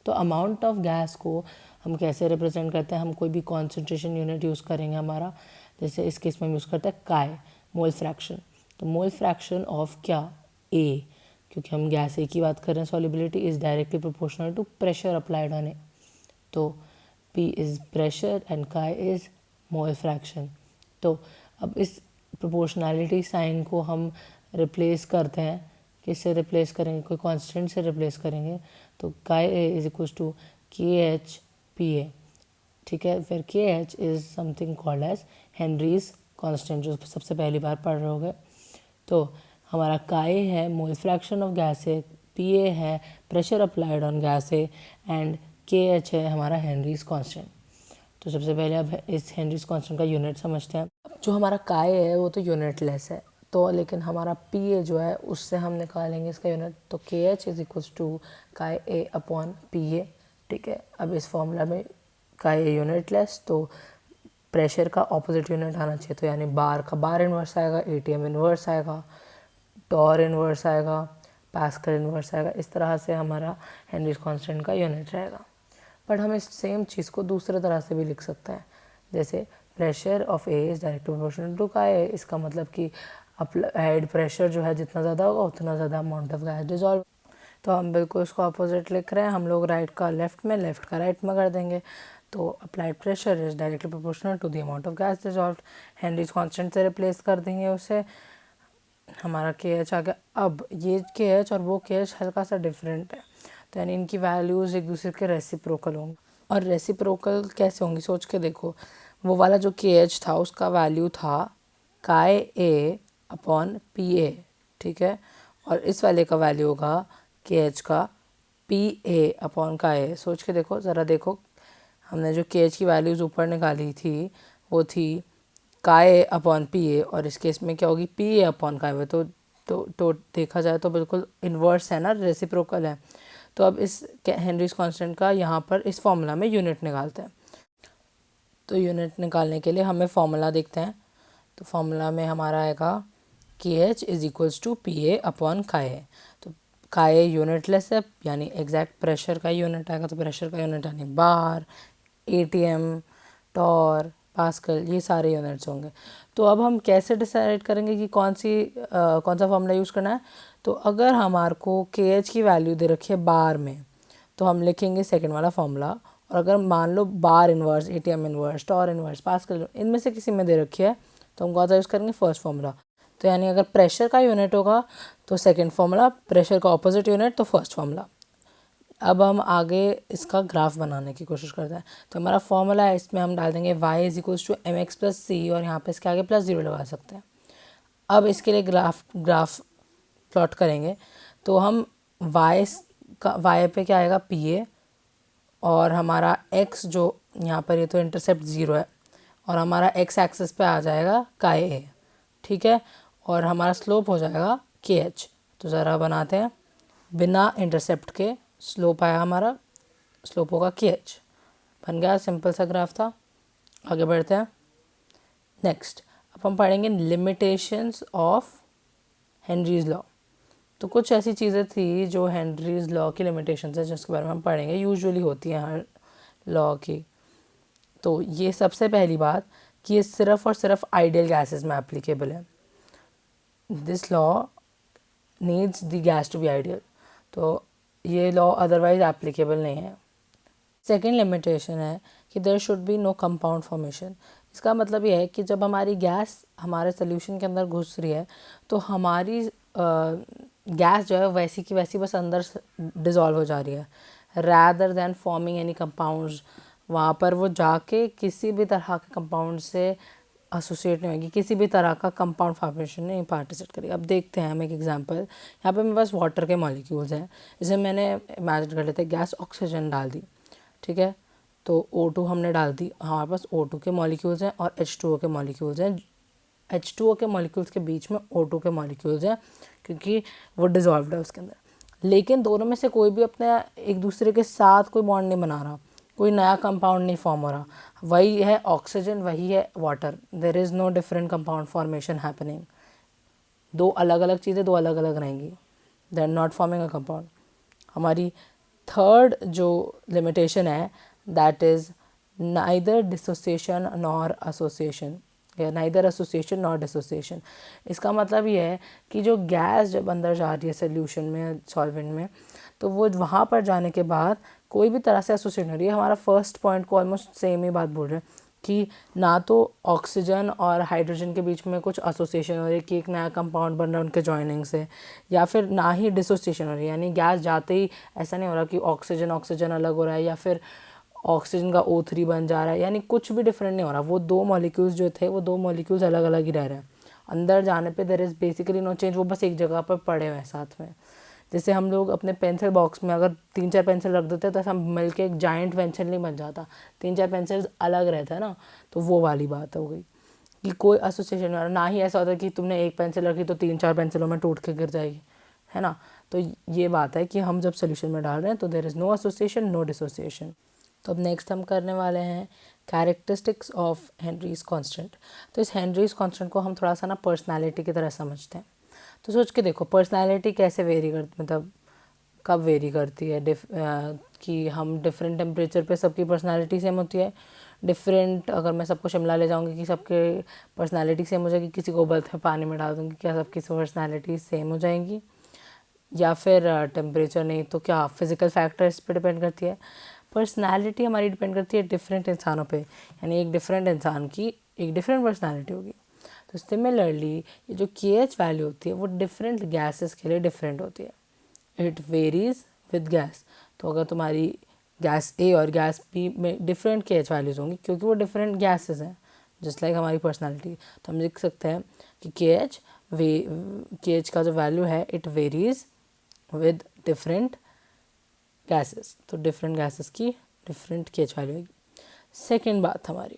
तो अमाउंट ऑफ गैस को हम कैसे रिप्रेजेंट करते हैं, हम कोई भी कॉन्सेंट्रेशन यूनिट यूज़ करेंगे हमारा, जैसे इस केस में हम यूज़ करते हैं काय, मोल फ्रैक्शन। तो मोल फ्रैक्शन ऑफ क्या, ए, क्योंकि हम गैस ए की बात कर रहे हैं, solubility is directly proportional to pressure applied on a. तो P is pressure and chi is mole fraction. तो अब इस प्रोपोर्शनैलिटी साइन को हम रिप्लेस करते हैं, किससे रिप्लेस करेंगे, कोई कांस्टेंट से रिप्लेस करेंगे, तो chi A is equals to K H P A. ठीक है, फिर K H is something called as Henry's constant, जो सबसे पहली बार पढ़ रहे होगे। तो हमारा काय है मोल फ्रैक्शन ऑफ गैस है, पी ए है प्रेशर अप्लाइड ऑन गैस है, एंड के एच है हमारा हेनरीज कांस्टेंट। तो सबसे पहले अब इस हेनरीज कांस्टेंट का यूनिट समझते हैं। जो हमारा काय है वो तो यूनिटलेस है, तो लेकिन हमारा पी ए जो है उससे हम निकालेंगे इसका यूनिट, तो के H is equals to chi A upon P A. ठीक है, अब इस फॉर्मूला में काय ए यूनिटलेस, तो प्रेशर का ऑपोजिट यूनिट आना चाहिए, तो यानी बार का बार इन्वर्स आएगा, एटीएम इन्वर्स आएगा, टॉर इन्वर्स आएगा, पास्कल इन्वर्स आएगा। इस तरह से हमारा हेनरीज कांस्टेंट का यूनिट रहेगा। बट हम इस सेम चीज़ को दूसरे तरह से भी लिख सकते हैं, जैसे pressure of A is direct proportional to chi A. इसका मतलब कि अप्लाइड प्रेशर जो है जितना ज़्यादा होगा उतना ज़्यादा अमाउंट ऑफ गैस डिजॉल्व। तो हम बिल्कुल इसको अपोजिट लिख रहे हैं, हम लोग राइट का लेफ्ट में, लेफ्ट का राइट में कर देंगे। तो applied pressure is directly proportional to the amount of gas dissolve. Henry's constant से रिप्लेस कर देंगे उसे, हमारा के एच आ गया। अब ये के एच और वो के एच हल्का सा डिफरेंट है, तो यानी इनकी वैल्यूज़ एक दूसरे के रेसिप्रोकल होंगे। और रेसिप्रोकल कैसे होंगी, सोच के देखो, वो वाला जो के एच था उसका वैल्यू था काय ए अपॉन पी ए। ठीक है, और इस वाले का वैल्यू होगा के एच का पी ए अपॉन काय ए। सोच के देखो ज़रा, देखो हमने जो के एच की वैल्यूज़ ऊपर निकाली थी वो थी काय अपॉन पी ए, और इस केस में क्या होगी, P A upon chi A. तो देखा जाए तो बिल्कुल इन्वर्स है ना, रेसिप्रोकल है। तो अब इस हेनरीज कांस्टेंट का यहाँ पर इस फॉर्मूला में यूनिट निकालते हैं। तो यूनिट निकालने के लिए हमें फॉर्मूला देखते हैं। तो फॉर्मूला में हमारा आएगा K H is equals to P A upon chi A. तो काय ए यूनिटलेस है, यानी एग्जैक्ट प्रेशर का यूनिट आएगा, तो प्रेशर का यूनिट यानी बार, एटीएम, टॉर, पास्कल, ये सारे यूनिट्स होंगे। तो अब हम कैसे डिसाइड करेंगे कि कौन सा फॉर्मूला यूज़ करना है। तो अगर हमारे को के एच की वैल्यू दे रखी है बार में, तो हम लिखेंगे सेकंड वाला फॉर्मूला। और अगर मान लो bar inverse, ATM inverse, torr inverse, pascal, इनमें से किसी में दे रखी है, तो हम कौन सा यूज़ करेंगे, फर्स्ट फॉर्मूला। तो यानी अगर प्रेशर का यूनिट होगा तो सेकेंड फॉर्मूला, प्रेशर का ऑपोजिट यूनिट तो फर्स्ट फॉर्मूला। अब हम आगे इसका ग्राफ बनाने की कोशिश करते हैं। तो हमारा फॉर्मूला है, इसमें हम डाल देंगे y is equals to m x plus c, और यहाँ पे इसके आगे प्लस 0 लगा सकते हैं। अब इसके लिए ग्राफ प्लॉट करेंगे, तो हम y पे क्या आएगा, पी ए, और हमारा x जो यहाँ पर ये तो इंटरसेप्ट 0 है, और हमारा एक्स एक्सिस पे आ जाएगा काई ए, ठीक है, और हमारा स्लोप हो जाएगा के एच। तो ज़रा बनाते हैं, बिना इंटरसेप्ट के स्लोप आया हमारा, स्लोप होगा के एच, बन गया, सिंपल सा ग्राफ था। आगे बढ़ते हैं। नेक्स्ट अब हम पढ़ेंगे लिमिटेशंस ऑफ हेनरीज लॉ। तो कुछ ऐसी चीज़ें थी जो हेनरीज लॉ की लिमिटेशंस है जिसके बारे में हम पढ़ेंगे, यूजुअली होती हैं हर लॉ की। तो ये सबसे पहली बात कि ये सिर्फ और सिर्फ आइडियल गैसेस में एप्लीकेबल है। This law needs the gas to be ideal, तो ये लॉ अदरवाइज एप्लीकेबल नहीं है। सेकेंड लिमिटेशन है कि there should be no compound formation. इसका मतलब ये है कि जब हमारी गैस हमारे सोल्यूशन के अंदर घुस रही है तो हमारी गैस जो है वैसी की वैसी बस अंदर डिज़ोल्व हो जा रही है, rather than forming any compounds. वहाँ पर वो जाके किसी भी तरह के कंपाउंड से एसोसिएट नहीं होगी, किसी भी तरह का कंपाउंड फॉर्मेशन नहीं पार्टिसिपेट करेगी। अब देखते हैं हम एक एग्जांपल। यहाँ पे मेरे पास वाटर के मॉलिक्यूल्स हैं, जैसे मैंने इमेजिन कर लेते हैं गैस ऑक्सीजन डाल दी, ठीक है, तो O2 हमने डाल दी, हमारे पास O2 के मॉलिक्यूल्स हैं और H2O के मॉलिक्यूल्स हैं। H2O के मॉलिक्यूल्स के बीच में O2 के मॉलिक्यूल्स हैं क्योंकि वो डिज़ोल्व्ड है उसके अंदर। लेकिन दोनों में से कोई भी अपने एक दूसरे के साथ कोई बॉन्ड नहीं बना रहा, कोई नया कंपाउंड नहीं फॉर्म हो रहा। वही है ऑक्सीजन, वही है water, there is no different compound formation happening. दो अलग अलग चीज़ें दो अलग अलग रहेंगी, they are not forming a compound. हमारी थर्ड जो लिमिटेशन है that is neither dissociation nor association, या नाइदर एसोसिएशन नॉर डिसोसिएशन। इसका मतलब ये है कि जो गैस जब अंदर जा रही है सोल्यूशन में, सॉल्वेंट में, तो वो वहाँ पर जाने के बाद कोई भी तरह से एसोसिएट नहीं हो रही है। हमारा फर्स्ट पॉइंट को ऑलमोस्ट सेम ही बात बोल रहे हैं कि ना तो ऑक्सीजन और हाइड्रोजन के बीच में कुछ एसोसिएशन हो रही है कि एक नया कंपाउंड बन रहा है उनके जॉइनिंग से, या फिर ना ही डिसोसिएशन हो रही है, यानी गैस जाते ही ऐसा नहीं हो रहा कि ऑक्सीजन ऑक्सीजन अलग हो रहा है या फिर ऑक्सीजन का O3 बन जा रहा है, यानी कुछ भी डिफरेंट नहीं हो रहा। वो दो मॉलिक्यूल्स जो थे वो दो मॉलिक्यूल्स अलग अलग ही रह रहे हैं। अंदर जाने पे there is basically no change, वो बस एक जगह पर पड़े हुए हैं साथ में। जैसे हम लोग अपने पेंसिल बॉक्स में अगर 3-4 पेंसिल रख देते तो हम मिल के एक जाइंट पेंसिल नहीं बन जाता, 3-4 पेंसिल्स अलग रहता है ना। तो वो वाली बात हो गई कि कोई एसोसिएशन ना ही ऐसा होता है कि तुमने एक पेंसिल रखी तो 3-4 पेंसिलों में टूट के गिर जाएगी, है ना। तो ये बात है कि हम जब सोल्यूशन में डाल रहे हैं तो there is no association no dissociation. तो अब नेक्स्ट हम करने वाले हैं कैरेक्टरिस्टिक्स ऑफ हेनरीज कांस्टेंट। तो इस हेनरीज कांस्टेंट को हम थोड़ा सा ना पर्सनालिटी की तरह समझते हैं। तो सोच के देखो पर्सनालिटी कैसे वेरी करती, मतलब कब वेरी करती है, कि हम डिफरेंट टेम्परेचर पे सबकी पर्सनालिटी सेम होती है। डिफरेंट अगर मैं सबको शिमला ले जाऊंगी कि सबके पर्सनालिटी सेम हो जाएगी, किसी को उबलते हुए पानी में डाल दूंगी क्या सबकी पर्सनालिटी सेम हो जाएंगी, या फिर टेम्परेचर नहीं तो क्या फिज़िकल फैक्टर्स पे डिपेंड करती है। पर्सनालिटी हमारी डिपेंड करती है डिफरेंट इंसानों पे, यानी एक डिफरेंट इंसान की एक डिफरेंट पर्सनालिटी होगी। तो सिमिलरली ये जो KH वैल्यू होती है वो डिफरेंट गैसेस के लिए डिफरेंट होती है। It varies with gas. तो अगर तुम्हारी गैस A और गैस B में डिफरेंट KH वैल्यूज़ होंगी क्योंकि वो डिफरेंट गैसेस हैं, जस्ट लाइक हमारी पर्सनालिटी। तो हम लिख सकते हैं कि KH का जो वैल्यू है it varies with different gases. तो डिफरेंट गैसेस की डिफरेंट KH वैल्यू होगी। सेकेंड बात हमारी,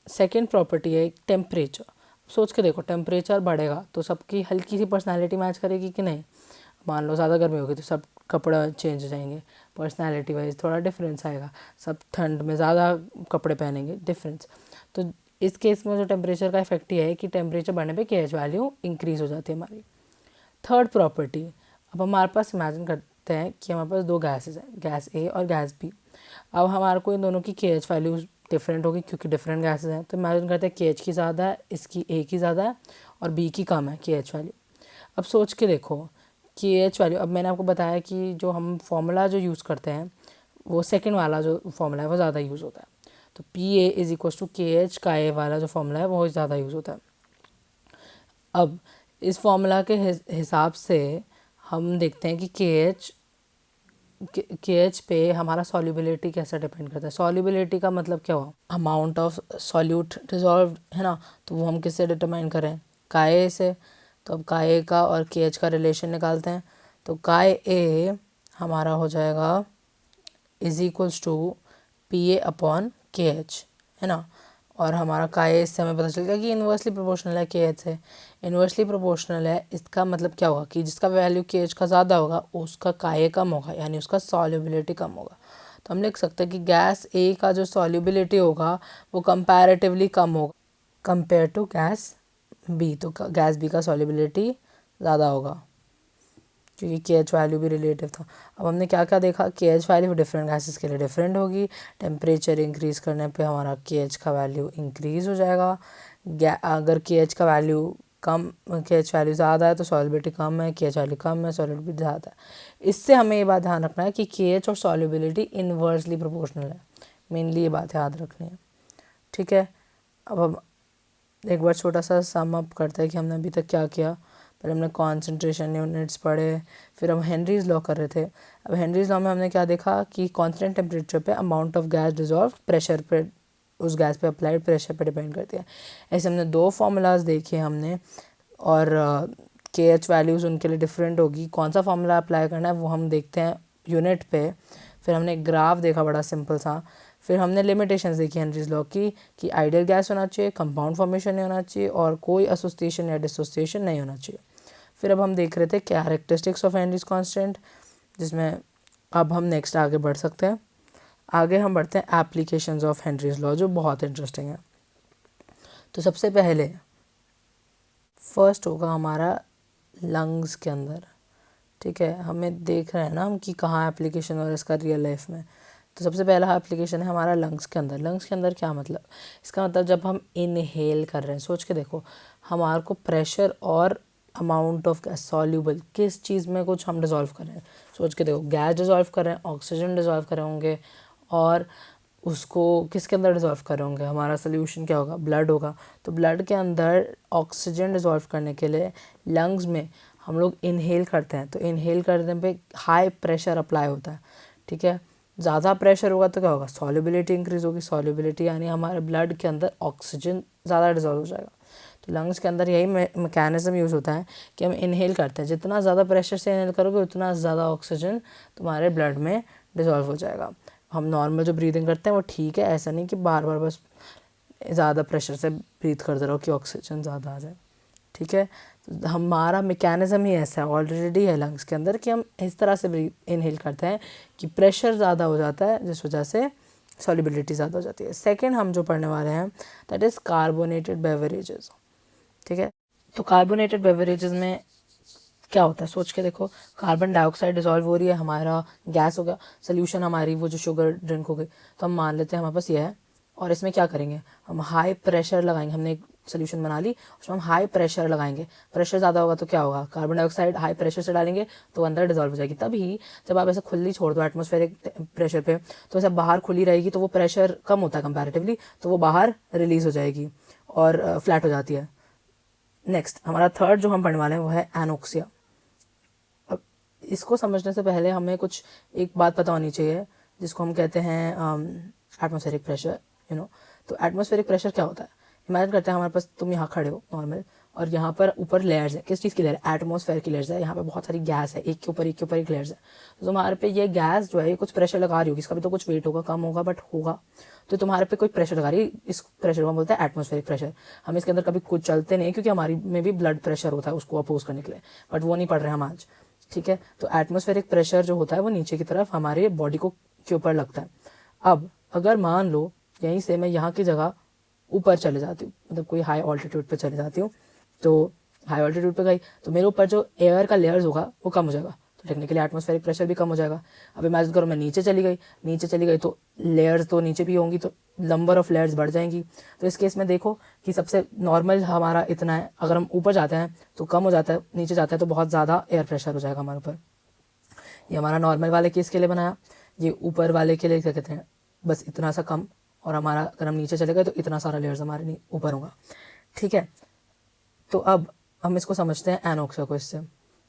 सेकेंड प्रॉपर्टी है टेम्परेचर। सोच के देखो टेम्परेचर बढ़ेगा तो सबकी हल्की सी पर्सनालिटी मैच करेगी कि नहीं। मान लो ज़्यादा गर्मी होगी तो सब कपड़े चेंज हो जाएंगे, पर्सनालिटी वाइज थोड़ा डिफरेंस आएगा। सब ठंड में ज़्यादा कपड़े पहनेंगे, डिफरेंस। तो इस केस में जो टेम्परेचर का इफेक्ट ये है कि टेम्परेचर बढ़ने पे KH वैल्यू इंक्रीज़ हो जाती है हमारी। थर्ड प्रॉपर्टी, अब हमारे पास इमेजिन करते हैं कि हमारे पास दो गैसेस हैं, गैस A और गैस B। अब हमारे को इन दोनों की KH वैल्यू डिफरेंट होगी क्योंकि डिफरेंट गैसेस हैं। तो इमेजिन करते हैं KH की ज़्यादा है, इसकी A की ज़्यादा है और B की कम है KH वैल्यू। अब सोच के देखो KH वैल्यू, अब मैंने आपको बताया कि जो हम फॉर्मूला जो यूज़ करते हैं वो सेकेंड वाला जो फॉर्मूला है वो ज़्यादा यूज़ होता है। तो PA is equal to KH का A वाला जो फॉर्मूला है वो ज़्यादा यूज़ होता है। अब इस फॉर्मूला के हिसाब से हम देखते हैं कि KH पे हमारा सॉल्युबिलिटी कैसा डिपेंड करता है। सॉल्युबिलिटी का मतलब क्या हुआ, अमाउंट ऑफ सॉल्यूट डिजॉल्व, है ना। तो वो हम किससे डिटरमाइन करें, काए से। तो अब काए का और KH का रिलेशन निकालते हैं। तो काए A हमारा हो जाएगा is equals to PA upon K H, है ना, और हमारा का एच से हमें पता चल गया कि इन्वर्सली प्रोपोर्शनल है के एच से। इन्वर्सली प्रोपोर्शनल है, इसका मतलब क्या होगा कि जिसका वैल्यू के एच का ज़्यादा होगा उसका का ए कम होगा, यानी उसका सॉल्युबिलिटी कम होगा। तो हम लिख सकते हैं कि गैस ए का जो सॉल्युबिलिटी होगा वो कंपैरेटिवली कम होगा कंपेयर टू गैस बी। तो गैस बी का सॉल्युबिलिटी ज़्यादा होगा, क्योंकि के एच वैल्यू भी रिलेटिव था। अब हमने क्या क्या देखा, के एच वैल्यू डिफरेंट गैसेस के लिए डिफरेंट होगी। टेम्परेचर इंक्रीज़ करने पे हमारा के एच का वैल्यू इंक्रीज़ हो जाएगा। अगर के एच का वैल्यू कम, के एच वैल्यू ज़्यादा है तो सॉल्युबिलिटी कम है, के एच वैल्यू कम है सॉल्युबिलिटी ज़्यादा है। इससे हमें ये बात ध्यान रखना है कि के एच और सॉल्युबिलिटी इन्वर्सली प्रोपोर्शनल है, मेनली ये बात याद रखनी है, ठीक है। अब हम एक बार छोटा सा सम अप करते हैं कि हमने अभी तक क्या किया। पहले हमने कॉन्सेंट्रेशन यूनिट्स पढ़े, फिर हम हेनरीज लॉ कर रहे थे। अब हेनरीज लॉ में हमने क्या देखा कि कांस्टेंट टेम्परेचर पे amount of gas dissolve pressure पे, उस गैस पे अप्लाइड प्रेशर पे डिपेंड करती है। ऐसे हमने दो फार्मूलाज देखे हमने, और के एच वैल्यूज़ उनके लिए डिफरेंट होगी। कौन सा फार्मूला अप्लाई करना है वो हम देखते हैं यूनिट पे। फिर हमने एक ग्राफ देखा बड़ा सिंपल सा। फिर हमने लिमिटेशंस देखी हेनरीज लॉ की कि आइडियल गैस होना चाहिए, कंपाउंड फॉर्मेशन नहीं होना चाहिए, और कोई एसोसिएशन या डिसोसिएशन नहीं होना चाहिए। फिर अब हम देख रहे थे कैरेक्टरिस्टिक्स ऑफ हेनरीज कांस्टेंट, जिसमें अब हम नेक्स्ट आगे बढ़ सकते हैं। आगे हम बढ़ते हैं एप्लीकेशंस ऑफ हेनरीज लॉ, जो बहुत इंटरेस्टिंग है। तो सबसे पहले फर्स्ट होगा हमारा लंग्स के अंदर, ठीक है। हमें देख रहे हैं ना हम कि कहाँ एप्लीकेशन और इसका रियल लाइफ में। तो सबसे पहला एप्लीकेशन है हमारा लंग्स के अंदर। लंग्स के अंदर क्या मतलब, इसका मतलब जब हम इनहेल कर रहे हैं, सोच के देखो, हमारे को प्रेशर और अमाउंट ऑफ गैस सॉल्यूबल किस चीज़ में कुछ हम डिज़ोल्व कर रहे हैं। सोच के देखो, गैस डिज़ोल्व कर रहे हैं, ऑक्सीजन डिज़ोल्व कर रहे होंगे, और उसको किसके अंदर डिज़ोल्व कर रहे होंगे, हमारा सोल्यूशन क्या होगा, ब्लड होगा। तो ब्लड के अंदर ऑक्सीजन डिज़ोल्व करने के लिए लंग्स में हम लोग इनहेल करते हैं। तो इनहेल करने पे हाई प्रेशर अप्लाई होता है, ठीक है। ज़्यादा प्रेशर होगा तो क्या होगा, सॉल्युबिलिटी इंक्रीज़ होगी। सॉल्युबिलिटी यानी हमारे ब्लड के अंदर ऑक्सीजन ज़्यादा डिज़ोल्व हो जाएगा। तो लंग्स के अंदर यही मैकेनिज्म यूज़ होता है कि हम इनहेल करते हैं, जितना ज़्यादा प्रेशर से इनहेल करोगे उतना ज़्यादा ऑक्सीजन तुम्हारे ब्लड में डिज़ोल्व हो जाएगा। हम नॉर्मल जो ब्रीदिंग करते हैं वो ठीक है, ऐसा नहीं कि बार बार बस ज़्यादा प्रेशर से ब्रीथ करते रहो कि ऑक्सीजन ज़्यादा आ जाए, ठीक है। तो हमारा मैकेनिज़्म ही ऐसा है, ऑलरेडी है लंग्स के अंदर, कि हम इस तरह से इनहेल करते हैं कि प्रेशर ज़्यादा हो जाता है, जिस वजह से सॉल्युबिलिटी ज़्यादा हो जाती है। सेकंड हम जो पढ़ने वाले हैं दैट इज़ कार्बोनेटेड बेवरेजेस, ठीक है। तो कार्बोनेटेड बेवरेजेस में क्या होता है, सोच के देखो, कार्बन डाइऑक्साइड डिजॉल्व हो रही है, हमारा गैस हो गया, सोल्यूशन हमारी वो जो शुगर ड्रिंक हो गई। तो हम मान लेते हैं हमारे पास ये है, और इसमें क्या करेंगे, हम हाई प्रेशर लगाएंगे। हमने एक सोल्यूशन बना ली, उसमें हम हाई प्रेशर लगाएंगे। प्रेशर ज़्यादा होगा तो क्या होगा, कार्बन डाइऑक्साइड हाई प्रेशर से डालेंगे तो अंदर डिजॉल्व हो जाएगी। तभी जब आप ऐसे खुली छोड़ दो एटमॉस्फेरिक प्रेशर पे, तो ऐसे बाहर खुली रहेगी, तो वो प्रेशर कम होता है कंपैरेटिवली, तो वो बाहर रिलीज़ हो जाएगी और फ्लैट हो जाती है। नेक्स्ट हमारा थर्ड जो हम पढ़ने वाले हैं वो है एनोक्सिया। अब इसको समझने से पहले हमें कुछ एक बात पता होनी चाहिए, जिसको हम कहते हैं एटमॉस्फेरिक प्रेशर, यू नो। तो एटमॉस्फेरिक प्रेशर क्या होता है, इमेजिन करते हैं हमारे पास, तुम यहाँ खड़े हो नॉर्मल, और यहाँ पर ऊपर लेयर्स है। किस चीज़ की लेयर, एटमॉस्फेयर की लेयर्स है। यहाँ पे बहुत सारी गैस है, एक के ऊपर एक के ऊपर एक लेयर्स है। तो तुम्हारे पे ये गैस जो है ये कुछ प्रेशर लगा रही होगी, इसका भी तो कुछ वेट होगा, कम होगा बट होगा। तो तुम्हारे पे कोई प्रेशर लगा रही है, इस प्रेशर को हम बोलते हैं एटमॉस्फेरिक प्रेशर। हम इसके अंदर कभी कुछ चलते नहीं, क्योंकि हमारी में भी ब्लड प्रेशर होता है उसको अपोज करने के लिए, बट वो नहीं पढ़ रहे हम आज, ठीक है। तो एटमॉस्फेरिक प्रेशर जो होता है वो नीचे की तरफ हमारे बॉडी को के ऊपर लगता है। अब अगर मान लो यहीं से मैं यहाँ की जगह ऊपर चले जाती हूँ, मतलब कोई हाई ऑल्टीट्यूड पे चले जाती हूँ, तो हाई ऑल्टीट्यूड पे गई तो मेरे ऊपर जो एयर का लेयर्स होगा वो कम हो जाएगा, तो टेक्निकली एटमॉस्फेरिक प्रेशर भी कम हो जाएगा। अब इमेजिन करो मैं नीचे चली गई तो लेयर्स तो नीचे भी होंगी, तो नंबर ऑफ लेयर्स बढ़ जाएंगी। तो इस केस में देखो कि सबसे नॉर्मल हमारा इतना है, अगर हम ऊपर जाते हैं तो कम हो जाता है, नीचे जाते हैं तो बहुत ज़्यादा एयर प्रेशर हो जाएगा हमारे ऊपर। ये हमारा नॉर्मल वाले केस के लिए बनाया, ये ऊपर वाले के लिए क्या कहते हैं, बस इतना सा कम, और हमारा अगर हम नीचे चले गए तो इतना सारा लेयर्स हमारे ऊपर होगा, ठीक है। तो अब हम इसको समझते हैं एनोक्सिया को इससे।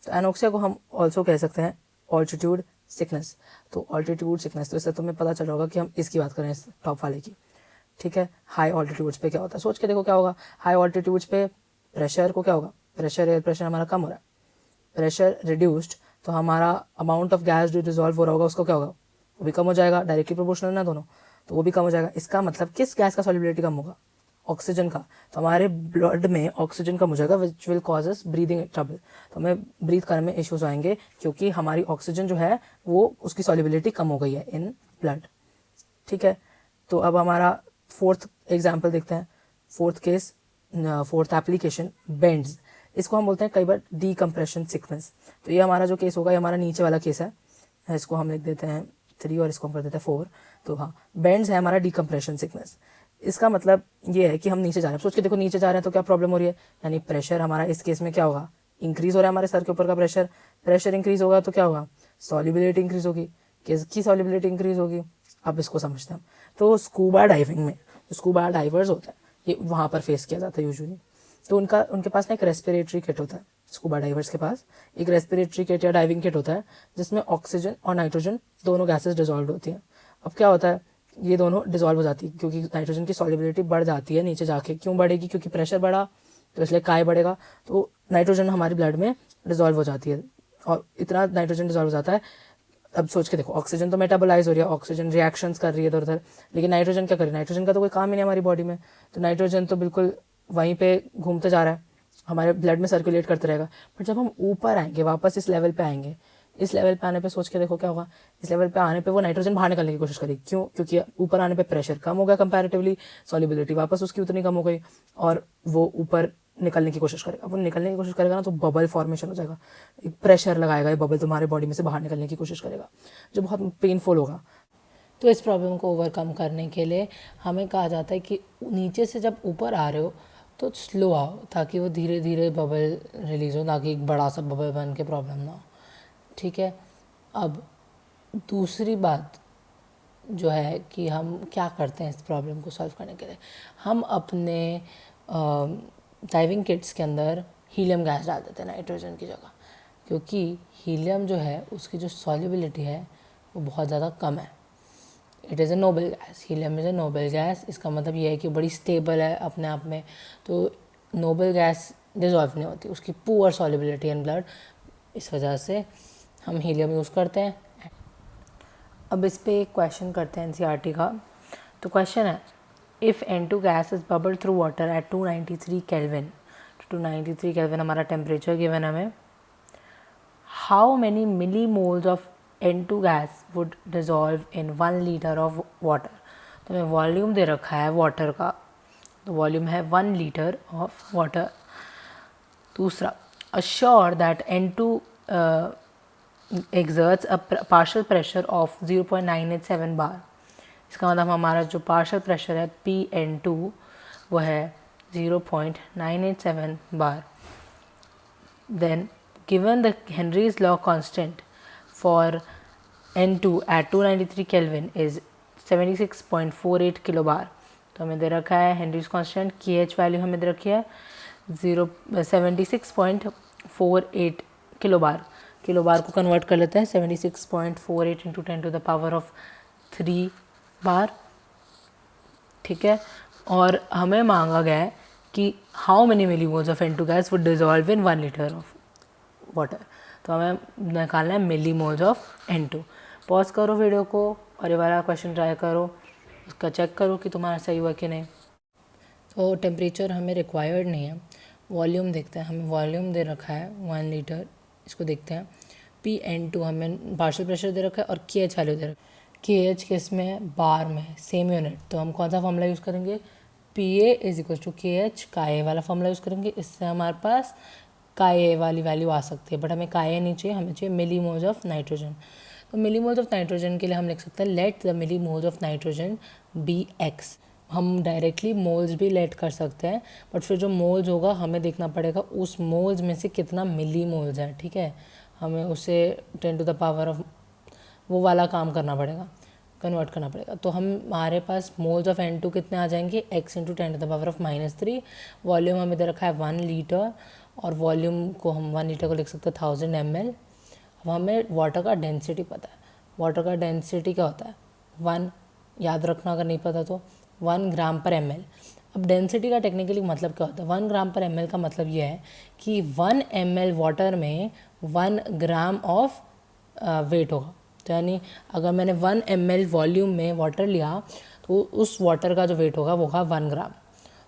तो एनोक्सिया को हम ऑल्सो कह सकते हैं ऑल्टीट्यूड सिकनेस। तो ऑल्टीट्यूड सिकनेस, तो इससे तुम्हें पता चल होगा कि हम इसकी बात करें, इस टॉप वाले की, ठीक है। हाई ऑल्टीट्यूड्स पे क्या होता है, सोच के देखो क्या होगा, हाई ऑल्टीट्यूड्स पे प्रेशर को क्या होगा, प्रेशर एयर प्रेशर हमारा कम हो रहा है, प्रेशर रिड्यूस्ड, तो हमारा अमाउंट ऑफ गैस जो डिजॉल्व हो रहा होगा उसको क्या होगा, वो भी कम हो जाएगा, डायरेक्टली प्रोपोर्शनल ना दोनों। तो वो भी कम हो जाएगा। इसका मतलब किस गैस का सॉल्युबिलिटी कम होगा? ऑक्सीजन का। तो हमारे ब्लड में ऑक्सीजन कम हो जाएगा which will cause us breathing trouble. तो हमें ब्रीथ करने में इश्यूज आएंगे क्योंकि हमारी ऑक्सीजन जो है वो उसकी सॉल्युबिलिटी कम हो गई है इन ब्लड। ठीक है, तो अब हमारा फोर्थ एग्जाम्पल देखते हैं। Fourth application, bends. इसको हम बोलते हैं कई बार डीकम्प्रेशन सिकनेस। तो ये हमारा जो केस होगा, ये हमारा नीचे वाला केस है, इसको हम लिख देते हैं 3 और इसको हम कर देते हैं 4। तो हाँ, बेंड्स है हमारा डीकम्प्रेशन सिकनेस। इसका मतलब ये है कि हम नीचे जा रहे हैं। सोच के देखो, नीचे जा रहे हैं तो क्या प्रॉब्लम हो रही है, यानी प्रेशर हमारा इस केस में क्या होगा, इंक्रीज हो रहा है। हमारे सर के ऊपर का प्रेशर इंक्रीज होगा तो क्या होगा, सॉल्युबिलिटी इंक्रीज होगी। किसकी सॉल्युबिलिटी इंक्रीज होगी, अब इसको समझते हैं। तो स्कूबा डाइविंग में जो स्कूबा डाइवर्स होते हैं, ये वहाँ पर फेस किया जाता है यूजुअली। तो उनके पास ना एक रेस्पिरेटरी किट होता है। स्कूबा डाइवर्स के पास एक रेस्पिरेटरी किट या डाइविंग किट होता है जिसमें ऑक्सीजन और नाइट्रोजन दोनों गैसेस डिजॉल्व होती हैं। अब क्या होता है, ये दोनों डिजॉल्व हो जाती है क्योंकि नाइट्रोजन की सॉल्युबिलिटी बढ़ जाती है नीचे जाके। क्यों बढ़ेगी, क्योंकि प्रेशर बढ़ा तो इसलिए काय बढ़ेगा, तो नाइट्रोजन हमारे ब्लड में डिजॉल्व हो जाती है और इतना नाइट्रोजन डिजॉल्व हो जाता है। अब सोच के देखो, ऑक्सीजन तो मेटाबोलाइज हो रही है, ऑक्सीजन रिएक्शंस कर रही है इधर उधर, लेकिन नाइट्रोजन क्या कर रही है, नाइट्रोजन का तो कोई काम ही नहीं हमारी बॉडी में। तो नाइट्रोजन तो बिल्कुल वहीं पे घूमते जा रहा है, हमारे ब्लड में सर्कुलेट करते रहेगा। बट जब हम ऊपर आएंगे, वापस इस लेवल पे आएंगे, इस लेवल पे आने पे सोच के देखो क्या होगा, इस लेवल पे आने पे वो नाइट्रोजन बाहर निकलने की कोशिश करेगी। क्यों, क्योंकि ऊपर आने पे प्रेशर कम हो गया कंपैरेटिवली, सॉल्युबिलिटी वापस उसकी उतनी कम हो गई और वो ऊपर निकलने की कोशिश करेगा। वो निकलने की कोशिश करेगा ना तो बबल फॉर्मेशन हो जाएगा, एक प्रेशर लगाएगा, ये बबल तुम्हारे बॉडी में से बाहर निकलने की कोशिश करेगा जो बहुत पेनफुल होगा। तो इस प्रॉब्लम को ओवरकम करने के लिए हमें कहा जाता है कि नीचे से जब ऊपर आ रहे हो तो स्लो आओ, ताकि वो धीरे धीरे बबल रिलीज़ हो, ताकि एक बड़ा सा बबल बन के प्रॉब्लम ना हो। ठीक है, अब दूसरी बात जो है कि हम क्या करते हैं इस प्रॉब्लम को सॉल्व करने के लिए। हम अपने डाइविंग किट्स के अंदर हीलियम गैस डाल देते हैं नाइट्रोजन की जगह, क्योंकि हीलियम जो है उसकी जो सॉल्युबिलिटी है वो बहुत ज़्यादा कम है। It is a noble gas, helium is a noble gas. इसका मतलब ये है कि बड़ी स्टेबल है अपने आप में। तो नोबल गैस डिजॉल्व नहीं होती, उसकी पुअर सॉल्युबिलिटी इन ब्लड, इस वजह से हम हीलियम यूज़ करते हैं। अब इस पे एक क्वेश्चन करते हैं एनसीईआरटी का। तो क्वेश्चन है, if N2 gas is bubble through water at 293 kelvin, 293 kelvin हमारा टेम्परेचर गिवन हमें, how many millimoles of N2 gas would dissolve in 1 litre of water. तो हमें वॉल्यूम दे रखा है वाटर का, तो वॉल्यूम है 1 लीटर ऑफ वाटर। दूसरा, assure that N2 exerts a partial pressure of 0.987 बार। इसका मतलब हमारा जो पार्शियल प्रेशर है PN2 वो है 0.987 बार। Then given the Henry's law constant for N2 at 293 Kelvin is 76.48 kilo बार। तो हमें दे रखा है हेनरीज कांस्टेंट, KH वैल्यू हमें दे रखी है 76.48 किलो बार। किलो बार को कन्वर्ट कर लेते हैं 76.48 into 10 to the power of 3 bar. ठीक है, और हमें मांगा गया है कि how many millimoles of N2 gas would dissolve in 1 litre of water. तो हमें निकालना है मिलीमोल्स ऑफ N2। पॉज करो वीडियो को और ये वाला क्वेश्चन ट्राई करो, उसका चेक करो कि तुम्हारा सही हुआ कि नहीं। तो टेम्परेचर हमें रिक्वायर्ड नहीं है, वॉल्यूम देखते हैं। हमें वॉल्यूम दे रखा है 1 लीटर, इसको देखते हैं। PN2 हमें पार्शियल प्रेशर दे रखा है और KH वैल्यू दे रखा है। KH किस में है, बार में है, सेम यूनिट। तो हम कौन सा फॉर्मूला यूज़ करेंगे, PA is equal to KH, का वाला फॉर्मूला यूज़ करेंगे। इससे हमारे पास का वाली वैल्यू आ सकती है, बट हमें का नहीं चाहिए, हमें चाहिए मिलीमोल्स ऑफ नाइट्रोजन। तो मिलीमोल्स ऑफ नाइट्रोजन के लिए हम लिख सकते हैं let the millimoles of nitrogen be x. हम डायरेक्टली मोल्स भी लेट कर सकते हैं, बट फिर जो मोल्स होगा हमें देखना पड़ेगा उस मोल्स में से कितना मिली मोल्स है। ठीक है, हमें उसे 10 टू द पावर ऑफ वो वाला काम करना पड़ेगा, कन्वर्ट करना पड़ेगा। तो हमारे पास मोल्स ऑफ N2 कितने आ जाएंगे, x into 10 to the power of -3। Volume हमें दे रखा है 1 लीटर, और वॉल्यूम को हम 1 लीटर को लिख सकते हैं 1000 ml। अब हमें वाटर का डेंसिटी पता है। वाटर का डेंसिटी क्या होता है, 1, याद रखना अगर नहीं पता तो, 1 ग्राम पर ml। अब डेंसिटी का टेक्निकली मतलब क्या होता है, 1 ग्राम पर ml का मतलब ये है कि 1 ml वाटर में 1 ग्राम ऑफ वेट होगा। तो यानी अगर मैंने 1 ml वॉल्यूम में वाटर लिया तो उस वाटर का जो वेट होगा वो होगा 1 ग्राम।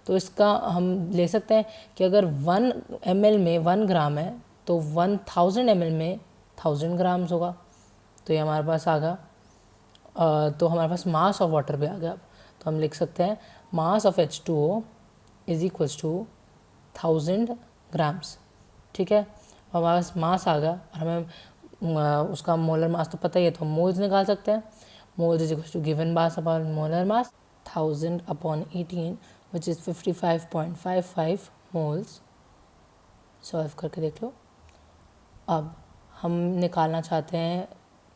तो इसका हम ले सकते हैं कि अगर 1 ml में 1 ग्राम है तो 1000 ml में 1000 ग्राम्स होगा। तो ये हमारे पास आ गया। तो हमारे पास मास ऑफ वाटर भी आ गया। तो हम लिख सकते हैं mass of H2O is equals to 1000 grams. ठीक है, हमारे पास मास आ गया और हमें उसका मोलर मास तो पता ही है, तो हम मोल्स निकाल सकते हैं। Moles is equals to given mass upon molar mass 1000 upon 18 which is 55.55 moles. Solve करके देख लो। अब हम निकालना चाहते हैं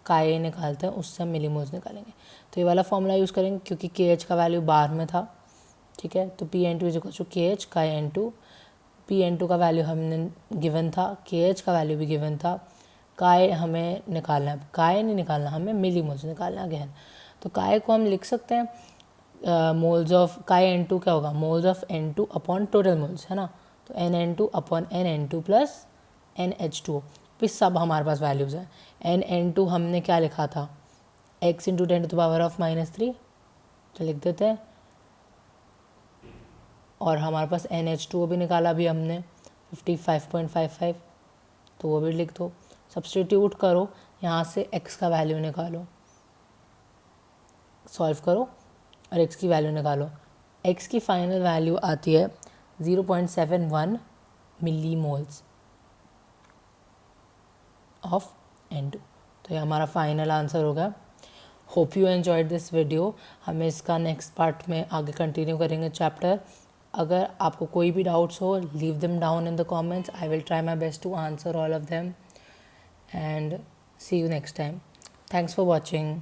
काए निकालते हैं, उससे हम मिलीमोल्स निकालेंगे। तो ये वाला फॉर्मूला यूज़ करेंगे क्योंकि KH का वैल्यू बाहर में था। ठीक है, तो PN2 is equal to KH काए N2। PN2 का वैल्यू हमने गिवन था, KH का वैल्यू भी गिवन था। काए हमें निकालना है, काए नहीं निकालना, हमें मिलीमोल्स निकालना है गहन। तो काए को हम लिख सकते हैं मोल्स ऑफ काए N2 क्या होगा, moles of N2 upon total moles, है ना। तो NN2 upon NN2 plus NH2 फिर सब हमारे पास वैल्यूज़ हैं। NN2 हमने क्या लिखा था, x इंटू 10⁻³ तो लिख देते हैं। और हमारे पास NH2O भी निकाला भी हमने 55.55, तो वो भी लिख दो। सब्स्टिट्यूट करो, यहाँ से x का वैल्यू निकालो, सॉल्व करो और x की वैल्यू निकालो। x की फाइनल वैल्यू आती है 0.71 मिलीमोल्स ऑफ N2। तो ये हमारा फाइनल आंसर होगा। Hope you enjoyed this video. हमें इसका नेक्स्ट पार्ट में आगे कंटिन्यू करेंगे चैप्टर। अगर आपको कोई भी डाउट्स हो, leave them down in the comments. I will try my best to answer all of them and see you next time. Thanks for watching.